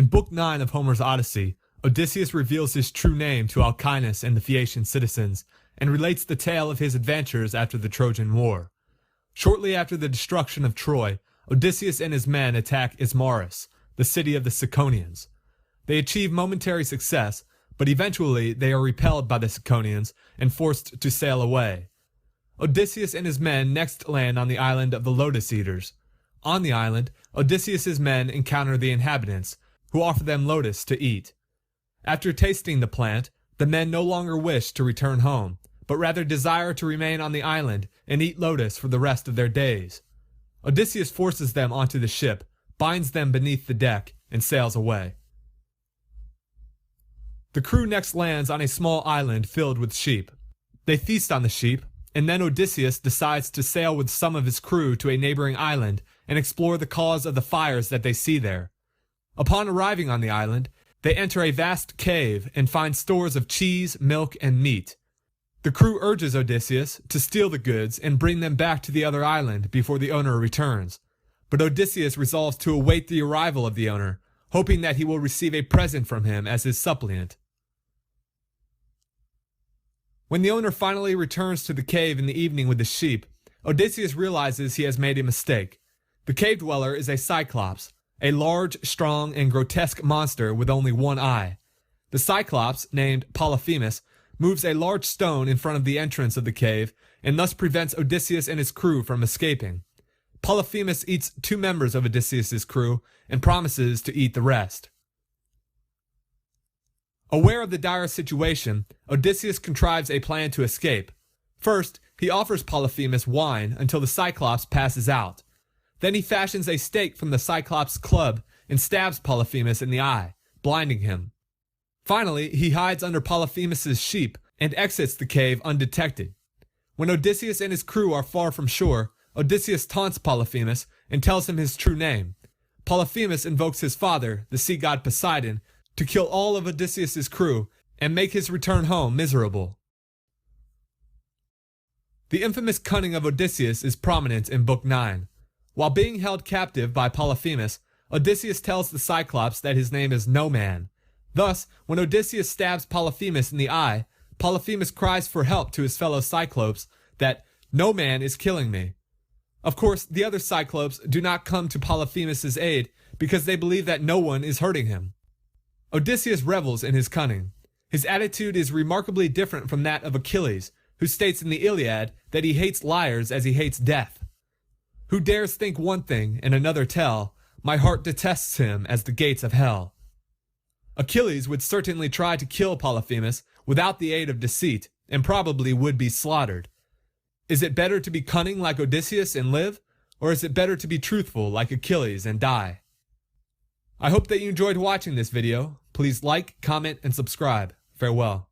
In Book 9 of Homer's Odyssey, Odysseus reveals his true name to Alcinous and the Phaeacian citizens, and relates the tale of his adventures after the Trojan War. Shortly after the destruction of Troy, Odysseus and his men attack Ismarus, the city of the Ciconians. They achieve momentary success, but eventually they are repelled by the Ciconians and forced to sail away. Odysseus and his men next land on the island of the Lotus Eaters. On the island, Odysseus's men encounter the inhabitants, who offer them lotus to eat. After tasting the plant, the men no longer wish to return home, but rather desire to remain on the island and eat lotus for the rest of their days. Odysseus forces them onto the ship, binds them beneath the deck, and sails away. The crew next lands on a small island filled with sheep. They feast on the sheep, and then Odysseus decides to sail with some of his crew to a neighboring island and explore the cause of the fires that they see there. Upon arriving on the island, they enter a vast cave and find stores of cheese, milk, and meat. The crew urges Odysseus to steal the goods and bring them back to the other island before the owner returns. But Odysseus resolves to await the arrival of the owner, hoping that he will receive a present from him as his suppliant. When the owner finally returns to the cave in the evening with the sheep, Odysseus realizes he has made a mistake. The cave dweller is a Cyclops, a large, strong, and grotesque monster with only one eye. The Cyclops, named Polyphemus, moves a large stone in front of the entrance of the cave and thus prevents Odysseus and his crew from escaping. Polyphemus eats 2 members of Odysseus's crew and promises to eat the rest. Aware of the dire situation, Odysseus contrives a plan to escape. First, he offers Polyphemus wine until the Cyclops passes out. Then he fashions a stake from the Cyclops' club and stabs Polyphemus in the eye, blinding him. Finally, he hides under Polyphemus's sheep and exits the cave undetected. When Odysseus and his crew are far from shore, Odysseus taunts Polyphemus and tells him his true name. Polyphemus invokes his father, the sea god Poseidon, to kill all of Odysseus's crew and make his return home miserable. The infamous Cunning of Odysseus is prominent in Book 9. While being held captive by Polyphemus, Odysseus tells the Cyclops that his name is No Man. Thus, when Odysseus stabs Polyphemus in the eye, Polyphemus cries for help to his fellow Cyclopes that no man is killing me. Of course, the other Cyclopes do not come to Polyphemus's aid because they believe that no one is hurting him. Odysseus revels in his cunning. His attitude is remarkably different from that of Achilles, who states in the Iliad that he hates liars as he hates death. Who dares think one thing and another tell, my heart detests him as the gates of hell. Achilles would certainly try to kill Polyphemus without the aid of deceit, and probably would be slaughtered. Is it better to be cunning like Odysseus and live, or is it better to be truthful like Achilles and die? I hope that you enjoyed watching this video. Please like, comment, and subscribe. Farewell.